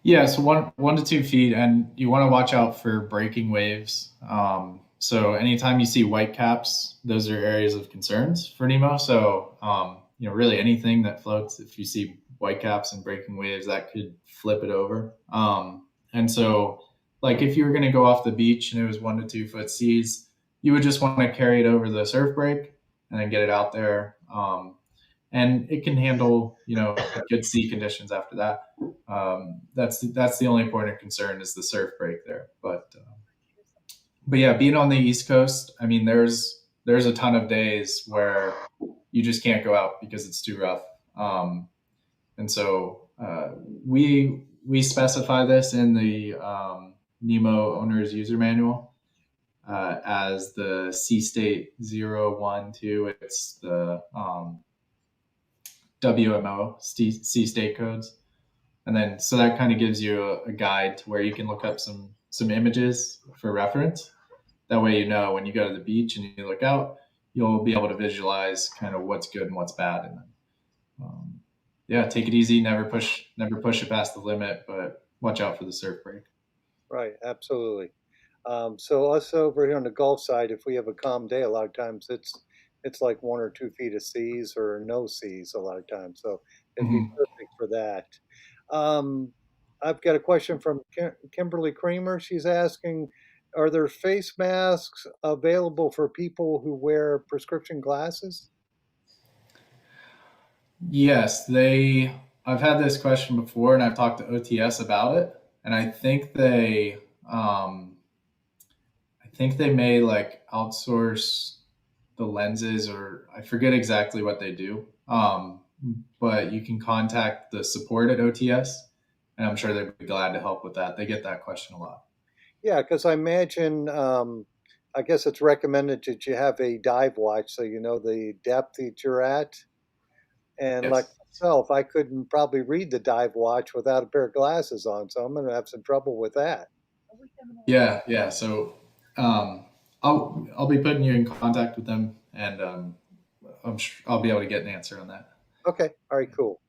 yeah. So 1 to 2 feet, and you want to watch out for breaking waves. So anytime you see white caps, those are areas of concerns for Nemo. So really anything that floats, if you see white caps and breaking waves, that could flip it over. And so, like, if you were going to go off the beach and it was 1 to 2 foot seas, you would just want to carry it over the surf break and then get it out there. And it can handle good sea conditions after that. That's the only point of concern is the surf break there. But yeah, being on the East Coast, I mean, there's a ton of days where you just can't go out because it's too rough. And so we specify this in the Nemo owner's user manual as the Sea State 012. It's the WMO Sea State codes. And then so that kind of gives you a guide to where you can look up some images for reference. That way, when you go to the beach and you look out, you'll be able to visualize kind of what's good and what's bad. And yeah, take it easy. Never push it past the limit, but watch out for the surf break. Right, absolutely. So us over here on the Gulf side, if we have a calm day, a lot of times it's like 1 or 2 feet of seas or no seas a lot of times. So it'd be Mhm. perfect for that. Um, I've got a question from Kimberly Creamer. She's asking, are there face masks available for people who wear prescription glasses? Yes, they. I've had this question before, and I've talked to OTS about it, and um, I think they may like outsource the lenses, or I forget exactly what they do. But you can contact the support at OTS, and I'm sure they'd be glad to help with that. They get that question a lot. Yeah, because I imagine, I guess it's recommended that you have a dive watch so you know the depth that you're at. And like Yes. myself, I couldn't probably read the dive watch without a pair of glasses on, so I'm going to have some trouble with that. Yeah, yeah. So I'll be putting you in contact with them, and I'll be able to get an answer on that. Okay, all right, cool.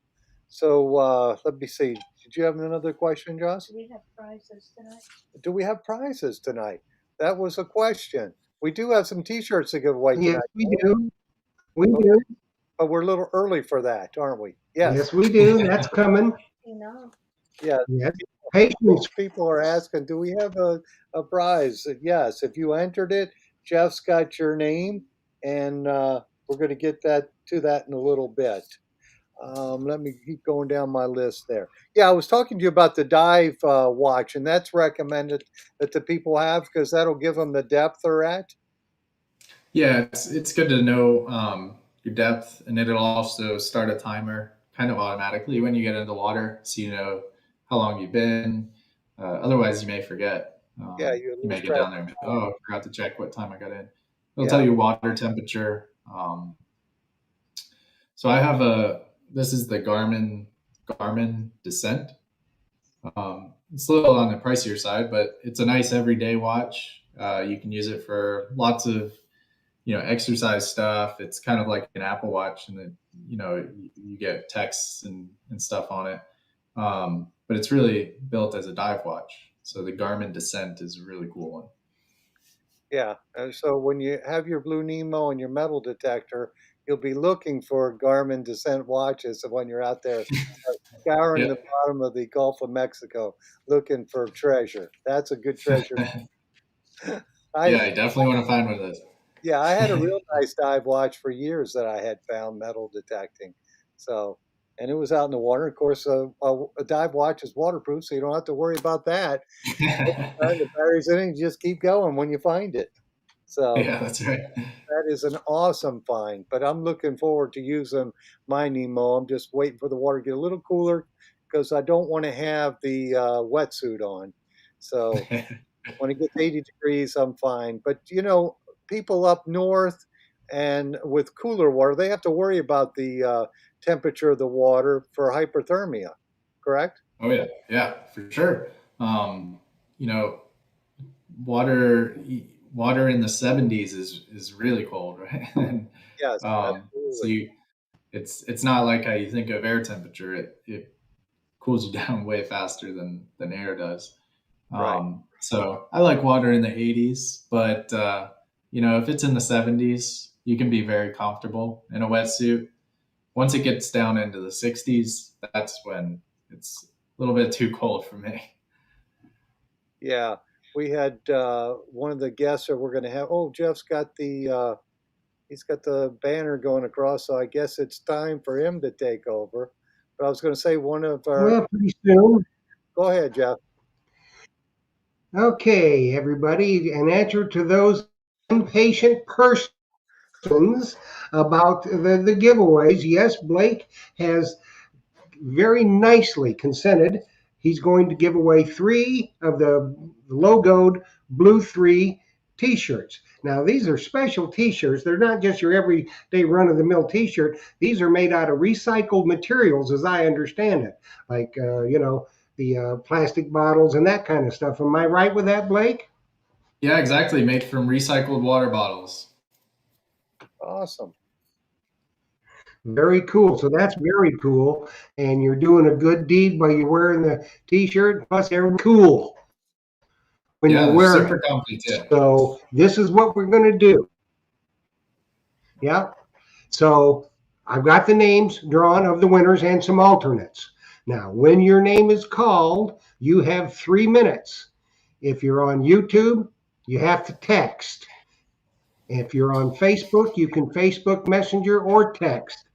So let me see. Did you have another question, Joss? Do we have prizes tonight? Do we have prizes tonight? That was a question. We do have some T-shirts to give away Yes, tonight, we do. We but do. we're a little early for that, aren't we? Yes, Yes, we do. That's coming. You know, yeah. Yes. Patience. People are asking, do we have a prize? Yes, if you entered it, Jeff's got your name, and we're going to get that to that in a little bit. Let me keep going down my list there. Yeah, I was talking to you about the dive watch, and that's recommended that the people have because that'll give them the depth they're at. Yeah, it's good to know your depth, and it'll also start a timer kind of automatically when you get into the water, so you know how long you've been. Otherwise, you may forget. Yeah, you You lose may get track down there and be, of time. oh, I forgot to check what time I got in. It'll tell Yeah, you water temperature. So I have a. This is the Garmin Descent. It's a little on the pricier side, but it's a nice everyday watch. You can use it for lots of exercise stuff. It's kind of like an Apple Watch, and then you get texts and stuff on it. But it's really built as a dive watch. So the Garmin Descent is a really cool one. yeah. And so when you have your Blue Nemo and your metal detector, you'll be looking for Garmin Descent watches when you're out there scouring Yeah, the bottom of the Gulf of Mexico looking for treasure. That's a good treasure. I yeah, you definitely want to find one of those. Yeah, I had a real nice dive watch for years that I had found metal detecting. So, and it was out in the water. Of course, a dive watch is waterproof, so you don't have to worry about that. The battery's in it, you just keep going when you find it. So Yeah, that's right. that is an awesome find. But I'm looking forward to using my Nemo. I'm just waiting for the water to get a little cooler because I don't want to have the wetsuit on. So when it gets 80 degrees, I'm fine. But people up north and with cooler water, they have to worry about the temperature of the water for hyperthermia, correct? Oh yeah, yeah, for sure. Um, you know, water water in the 70s is really cold, right? And Yes, so absolutely. it's not like how you think of air temperature. It cools you down way faster than air does. Right. So I like water in the 80s, but if it's in the 70s, you can be very comfortable in a wetsuit. Once it gets down into the 60s, that's when it's a little bit too cold for me. Yeah. We had one of the guests that we're going to have. Oh, Jeff's got he's got the banner going across, so I guess it's time for him to take over. But I was going to say one of our. Well, pretty soon. Go ahead, Jeff. Okay, everybody. An answer to those impatient persons about the giveaways. Yes, Blake has very nicely consented. He's going to give away 3 of the logoed Blu3 t-shirts. Now, these are special t-shirts. They're not just your everyday run-of-the-mill t-shirt. These are made out of recycled materials, as I understand it, like, the plastic bottles and that kind of stuff. Am I right with that, Blake? Yeah, exactly. Made from recycled water bottles. Awesome. Very cool. So that's very cool. And you're doing a good deed by you wearing the t-shirt. Plus, they're cool when Yeah, you they're wear super it. comfy too. So this is what we're going to do. Yeah. So I've got the names drawn of the winners and some alternates. Now, when your name is called, you have 3 minutes. If you're on YouTube, you have to text. If you're on Facebook, you can Facebook Messenger or text.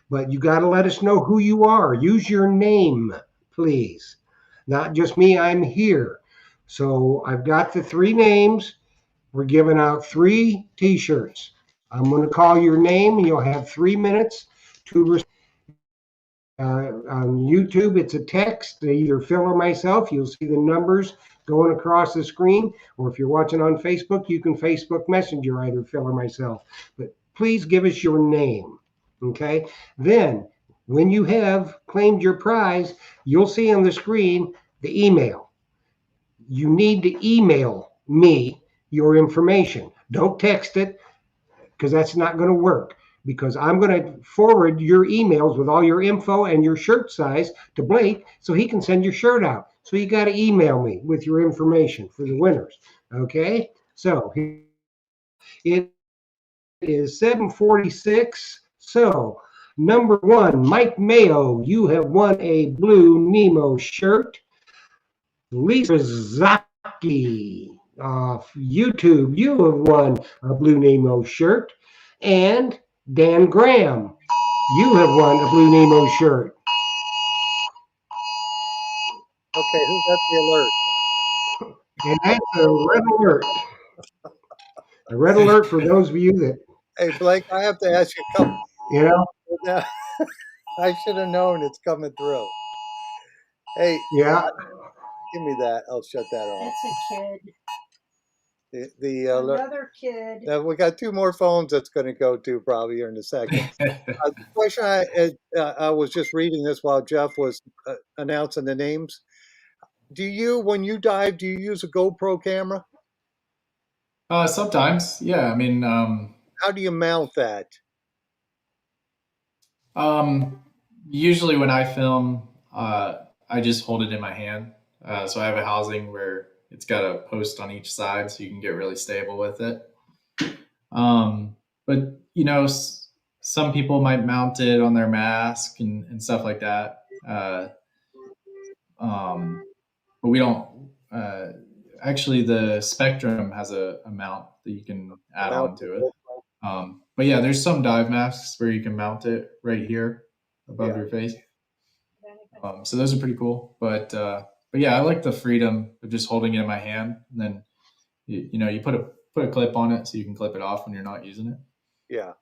But you got to let us know who you are. Use your name, please. Not just me, I'm here. So I've got the 3 names. We're giving out 3 t-shirts. I'm going to call your name and you'll have 3 minutes to on YouTube, it's a text, either Phil or myself. You'll see the numbers going across the screen. Or if you're watching on Facebook, you can Facebook Messenger either Phil or myself. But please give us your name. Okay. Then, when you have claimed your prize, you'll see on the screen the email. You need to email me your information. Don't text it because that's not going to work. Because I'm going to forward your emails with all your info and your shirt size to Blake so he can send your shirt out. So you got to email me with your information for the winners. Okay? So it is 7:46. So number 1, Mike Mayo, you have won a Blue Nemo shirt. Lisa Zaki off YouTube, you have won a Blue Nemo shirt. And Dan Graham, you have won a Blue Nemo shirt. Okay, who got the alert? And that's a red alert. A red alert for those of you that, Hey, Blake, I have to ask you a couple. you know, I should have known it's coming through. Hey, yeah. give me that. I'll shut that off. That's a kid. The alert. Another kid. Now we got 2 more phones that's going to go to probably here in a second. The question I was just reading this while Jeff was announcing the names. Do you, when you dive, do you use a GoPro camera? Sometimes, yeah. I mean, How do you mount that? um, usually when I film, I just hold it in my hand. So I have a housing where it's got a post on each side, so you can get really stable with it. But some people might mount it on their mask and stuff like that. But we don't. Actually, the Spectrum has a mount that you can add on to it. But yeah, there's some dive masks where you can mount it right here above your face. So those are pretty cool. But yeah, I like the freedom of just holding it in my hand, and then you put a clip on it so you can clip it off when you're not using it. Yeah.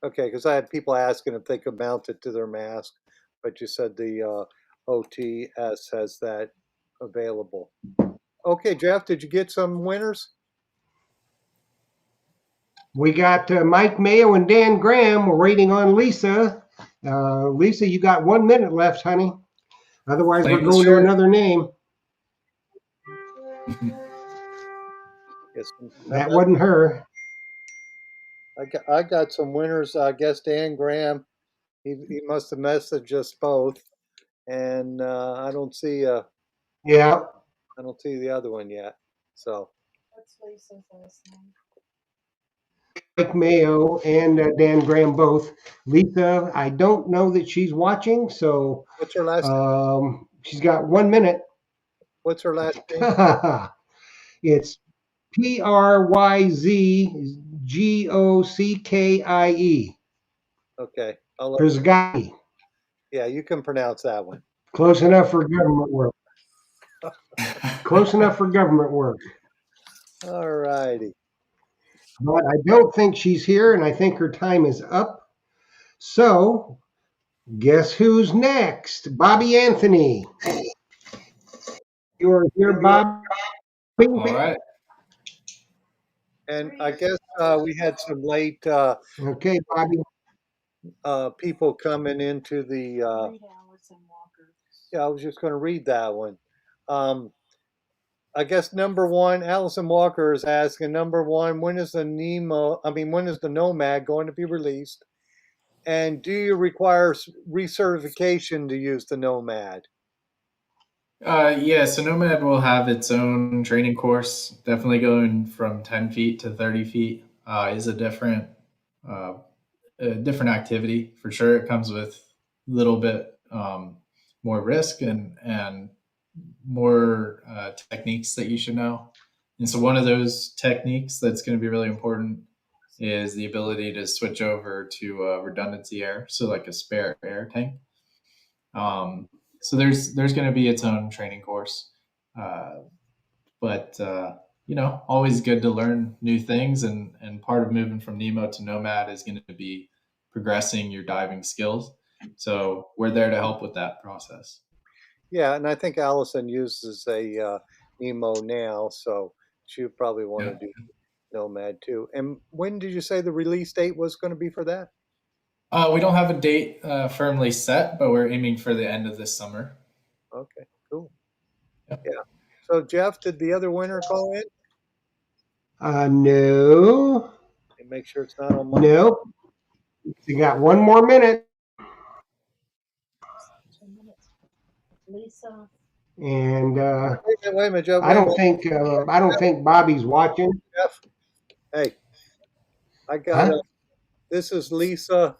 Okay, because I had people asking if they could mount it to their mask, but you said the OTS has that available. Okay, Jeff, did you get some winners? We got Mike Mayo and Dan Graham. We're waiting on Lisa. Lisa, you got 1 minute left, honey. Otherwise, we're going to another name. Yes, That wasn't her. I got some winners. I guess Dan Graham, he must have messaged us both, and I don't see Yeah. I don't see the other one yet. So What's Lisa's last name? Mike Mayo and Dan Graham both. Lisa, I don't know that she's watching, so what's her last name? she's got 1 minute. What's her last name? It's Pryzgockie. Okay. Pryzgockie. Yeah, you can pronounce that one. Close enough for government work. Close enough for government work. All righty. But I don't think she's here, and I think her time is up. So, guess who's next? Bobby Anthony. You are here, Bob. All right. And I guess we had some late Okay, Bobby. people coming into the. Read Allison Walker. Yeah, I was just going to read that one. I guess number 1, Allison Walker is asking, number 1, when is the Nomad going to be released? And do you require recertification to use the Nomad? Yeah, so Nomad will have its own training course. Definitely going from 10 feet to 30 feet is uh, a different activity for sure. It comes with a little bit more risk and more techniques that you should know. And so one of those techniques that's going to be really important is the ability to switch over to redundancy air, so like a spare air tank. So there's going to be its own training course, uh, but always good to learn new things. And part of moving from Nemo to Nomad is going to be progressing your diving skills. So we're there to help with that process. Yeah, and I think Allison uses a Nemo now, so she would probably want Yeah. to do Nomad too. And when did you say the release date was going to be for that? We don't have a date firmly set, but we're aiming for the end of this summer. Okay, cool. Yeah. Yeah. So Jeff, did the other winner call in? No, And make sure it's not on my. no. You got one more minute, 2 minutes. Lisa. and Wait a minute, Jeff. I Wait a don't minute, think I don't think Bobby's watching. Jeff. Hey, I got Huh? this is Lisa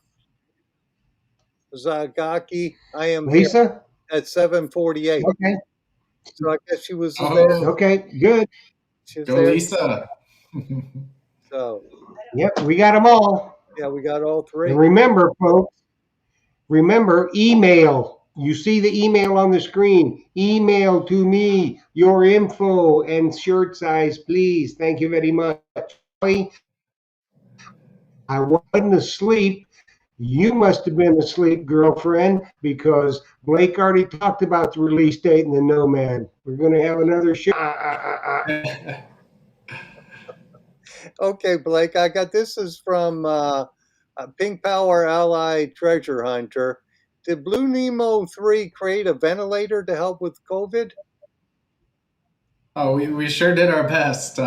Zagaki. I am here Lisa? at 7:48. Okay. So I guess she was there. Oh, Okay. Good. She was go there. Lisa! So Yep. We got them all. yeah, we got all And three. remember, folks. Remember, email. You see the email on the screen. Email to me your info and shirt size, please. Thank you very much. I wasn't asleep. You must have been asleep, girlfriend, because Blake already talked about the release date in the Nomad. We're going to have another show. Okay, Blake, I got this is from Pink Power Ally Treasure Hunter. Did Blue Nemo 3 create a ventilator to help with COVID? Oh, we sure did our best.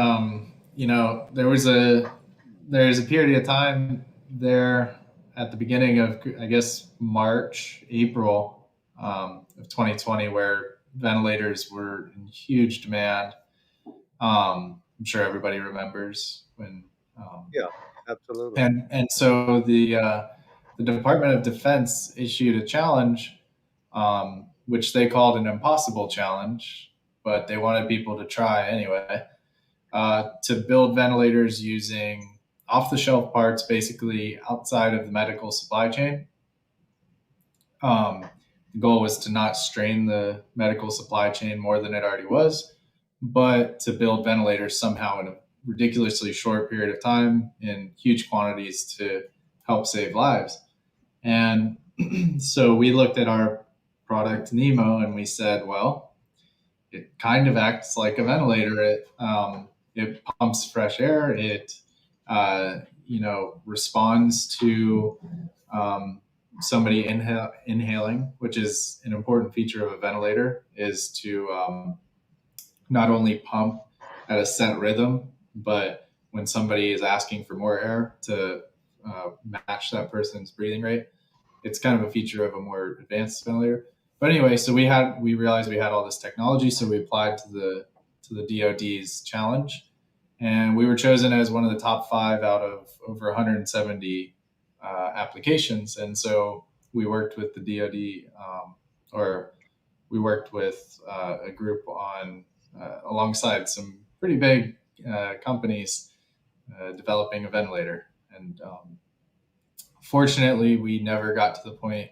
There's a period of time there at the beginning of, I guess, March, April of 2020 where ventilators were in huge demand. I'm sure everybody remembers when. Yeah, absolutely. And so the Department of Defense issued a challenge, which they called an impossible challenge, but they wanted people to try anyway, to build ventilators using off the shelf parts, basically outside of the medical supply chain. The goal was to not strain the medical supply chain more than it already was, but to build ventilators somehow in a ridiculously short period of time in huge quantities to help save lives. And so we looked at our product Nemo and we said, well, it kind of acts like a ventilator. It pumps fresh air. It responds to somebody inhaling, which is an important feature of a ventilator, is to not only pump at a set rhythm, but when somebody is asking for more air to match that person's breathing rate. It's kind of a feature of a more advanced ventilator. But anyway, so we realized we had all this technology, so we applied to the DoD's challenge, and we were chosen as one of the top 5 out of over 170 applications. And so we worked with the DoD, or we worked with a group on alongside some pretty big companies developing a ventilator. And fortunately, we never got to the point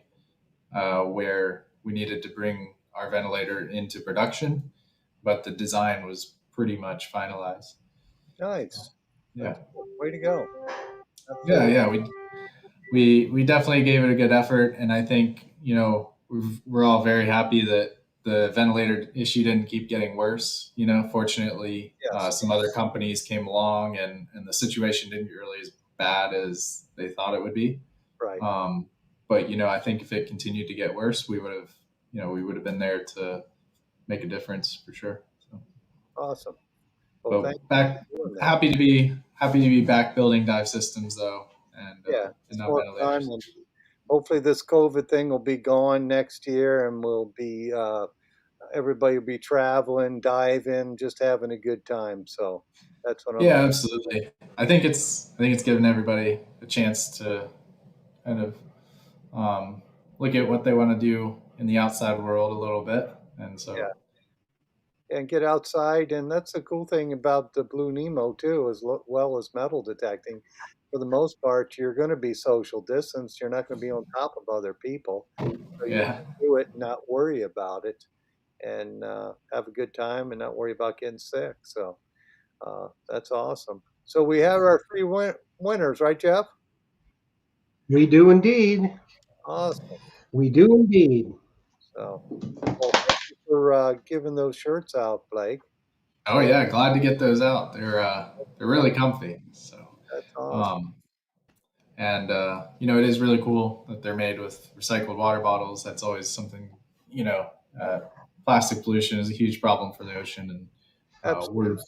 where we needed to bring our ventilator into production, but the design was pretty much finalized. Nice. Yeah, Way to go. yeah, Absolutely. yeah. We definitely gave it a good effort, and I think we're all very happy that the ventilator issue didn't keep getting worse. Fortunately, Yes. some other companies came along, and the situation didn't get really as bad as they thought it would be. Right. But I think if it continued to get worse, we would have been there to make a difference for sure. So, Awesome. Well, thank but back, you for doing that. happy to be back building dive systems though, and Yeah, and it's not more fun. ventilators. hopefully this COVID thing will be gone next year, and we'll be everybody will be traveling, diving, just having a good time. So that's what I'm. Yeah, absolutely. I think it's given everybody a chance to kind of um, look at what they want to do in the outside world a little bit, and Yeah, so and get outside. And that's the cool thing about the Blue Nemo too, as well as metal detecting. For the most part, you're going to be social distance. You're not going to be on top of other people, so you yeah, can do it and not worry about it, and have a good time and not worry about getting sick. So that's awesome. So we have our three winners, right, Jeff? We do indeed. Awesome. We do indeed. So, well, thank you for giving those shirts out, Blake. oh And yeah, glad to get those out. They're really comfy. So that's awesome. um, and it is really cool that they're made with recycled water bottles. That's always something. You know, uh, plastic pollution is a huge problem for the ocean, and Absolutely.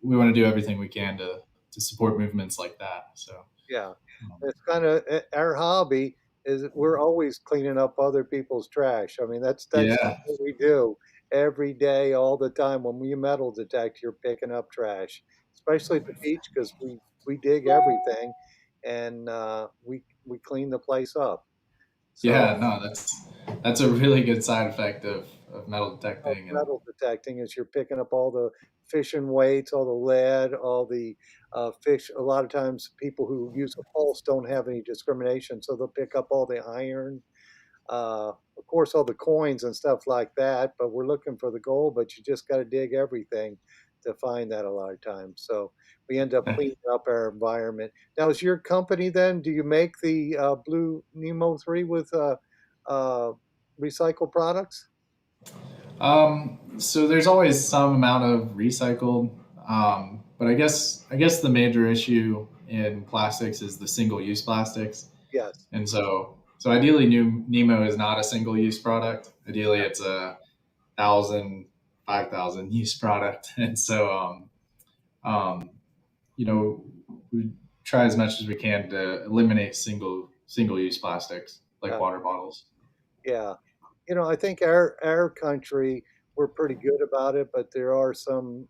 we want to do everything we can to support movements like that. So Yeah. um, It's kind of our hobby is that we're always cleaning up other people's trash. I mean, that's yeah, what we do every day, all the time. When we metal detect, you're picking up trash, especially at the beach because we dig everything, and we clean the place up. So yeah, no, that's a really good side effect of metal detecting, and metal detecting is you're picking up all the fishing weights, all the lead, all the fish. A lot of times, people who use a pulse don't have any discrimination, so they'll pick up all the iron, of course, all the coins and stuff like that. But we're looking for the gold, but you just got to dig everything to find that a lot of times. So we end up cleaning up our environment. Now, is your company then? Do you make the Blue Nemo 3 with uh, recycled products? so there's always some amount of recycled, but I guess the major issue in plastics is the single use plastics, Yes. and so ideally, New Nemo is not a single use product. Ideally, it's a 1,000, 5,000 use product, and so um, you know we try as much as we can to eliminate single use plastics like Yeah. water bottles. Yeah. I think our country, we're pretty good about it, but there are some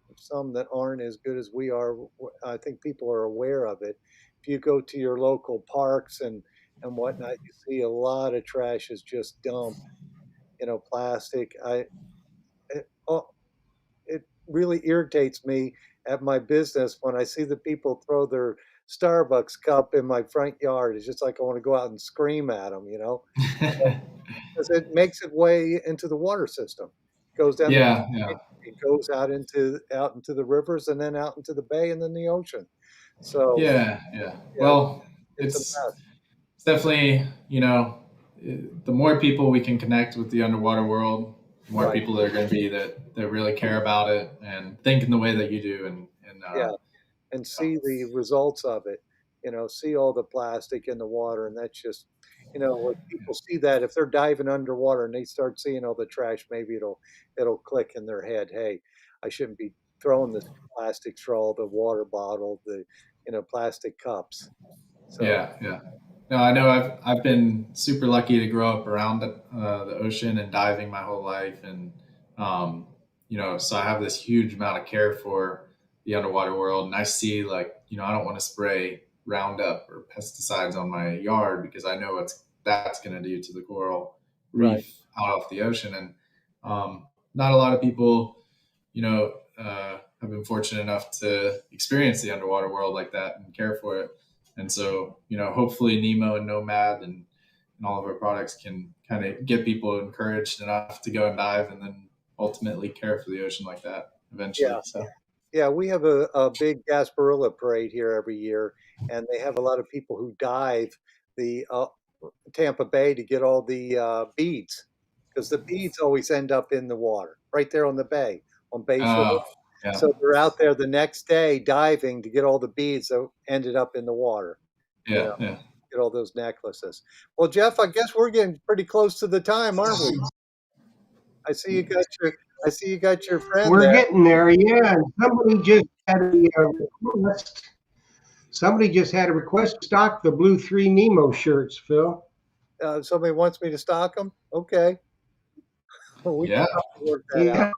that aren't as good as we are. I think people are aware of it. If you go to your local parks and whatnot, you see a lot of trash is just dumped, plastic. Oh, it really irritates me at my business when I see the people throw their Starbucks cup in my front yard. It's just like I want to go out and scream at them. Because it makes its way into the water system. Goes down the Yeah, yeah, it goes out into the rivers and then out into the bay and then the ocean. So, yeah, yeah. yeah, Well, it's a it's mess. it's definitely, the more people we can connect with the underwater world, the more Right. people there are going to be that really care about it and think in the way that you do, and Yeah, and see the results of it, see all the plastic in the water, and that's just, when people see that, if they're diving underwater and they start seeing all the trash, maybe it'll click in their head, "Hey, I shouldn't be throwing this plastic straw, the water bottle, the, plastic cups." So, yeah, yeah. No, I know. I've been super lucky to grow up around the ocean and diving my whole life, and so I have this huge amount of care for the underwater world, and I see, like, I don't want to spray Roundup or pesticides on my yard because I know what that's going to do to the coral right. reef out off the ocean, and not a lot of people, have been fortunate enough to experience the underwater world like that and care for it. And so, hopefully Nemo and Nomad and all of our products can kind of get people encouraged enough to go and dive and then ultimately care for the ocean like that eventually. Yeah. So, Yeah, we have a big Gasparilla parade here every year, and they have a lot of people who dive the Tampa Bay to get all the beads, because the beads always end up in the water right there on the bay, on Bayshore. yeah, So they're out there the next day diving to get all the beads that ended up in the water, you know, yeah, yeah. get all those necklaces. Well, Jeff, I guess we're getting pretty close to the time, aren't we? I see you got your I see you got your friend We're there. getting there. Yeah. And somebody just had a request. Somebody just had a request to stock the Blue 3 Nemo shirts, Phil. Somebody wants me to stock them. Okay, we can Yeah. probably work that out. Yeah.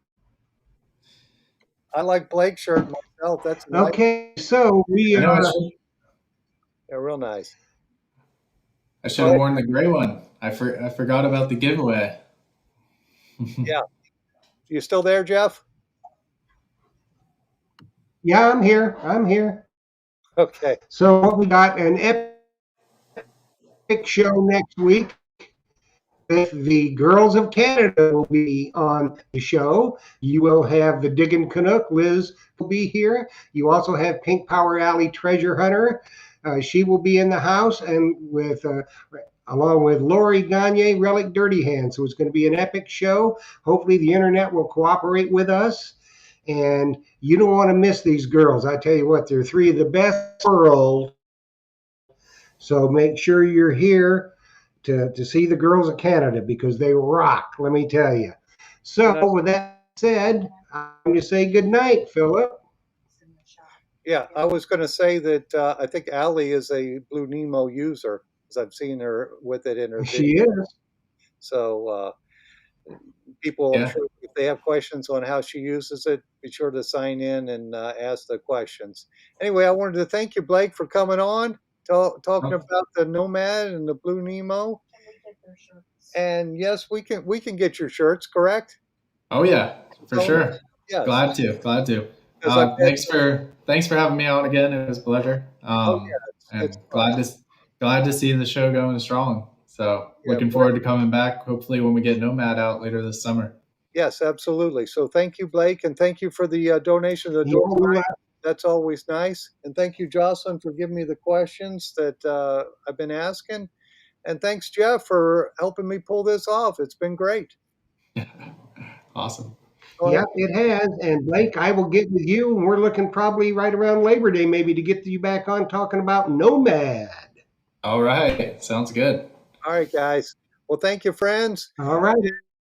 I like Blake's shirt myself. That's nice. Okay. So we I know They're real nice. I should Go have ahead. worn the gray one. I forgot about the giveaway. Yeah. You still there, Jeff? Yeah, I'm here. I'm here. Okay. So what we got an epic show next week. With the Girls of Canada will be on the show. You will have the Diggin' Canuck. Liz will be here. You also have Pink Power Alley Treasure Hunter. She will be in the house, and with along with Lori Gagne, Relic Dirty Hands. So it's going to be an epic show. Hopefully the internet will cooperate with us. And you don't want to miss these girls. I tell you what, they're three of the best in the world. So make sure you're here to see the Girls of Canada because they rock, let me tell you. So with that said, I'm going to say good night, Philip. Yeah, I was going to say that I think Allie is a Blue Nemo user because I've seen her with it in her She video. is. So people, I'm Yeah. sure, if they have questions on how she uses it, be sure to sign in and ask the questions. Anyway, I wanted to thank you, Blake, for coming on, talking Oh. about the Nomad and the Blue Nemo. Can we get their shirts? And yes, we can get your shirts, correct? Oh yeah, for So, sure. yes. Glad to. 'Cause I bet- Thanks for having me on again. It was a pleasure. it's And fun. glad to see the show going strong. So Yeah, looking forward to coming back. Hopefully when we get Nomad out later this summer. Yes, absolutely. So thank you, Blake, and thank you for the donation of the door frame. That's always nice. And thank you, Jocelyn, for giving me the questions that I've been asking. And thanks, Jeff, for helping me pull this off. It's been great. Awesome. Go ahead. Yep, it has. And Blake, I will get with you, and we're looking probably right around Labor Day maybe to get you back on talking about Nomad. All right. Sounds good. All right, guys. Well, thank you, friends. All right.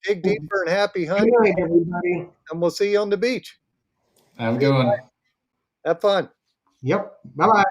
Dig deeper and happy Good hunting, night, everybody. and we'll see you on the beach. Have a good one. Have fun. Yep. Bye-bye.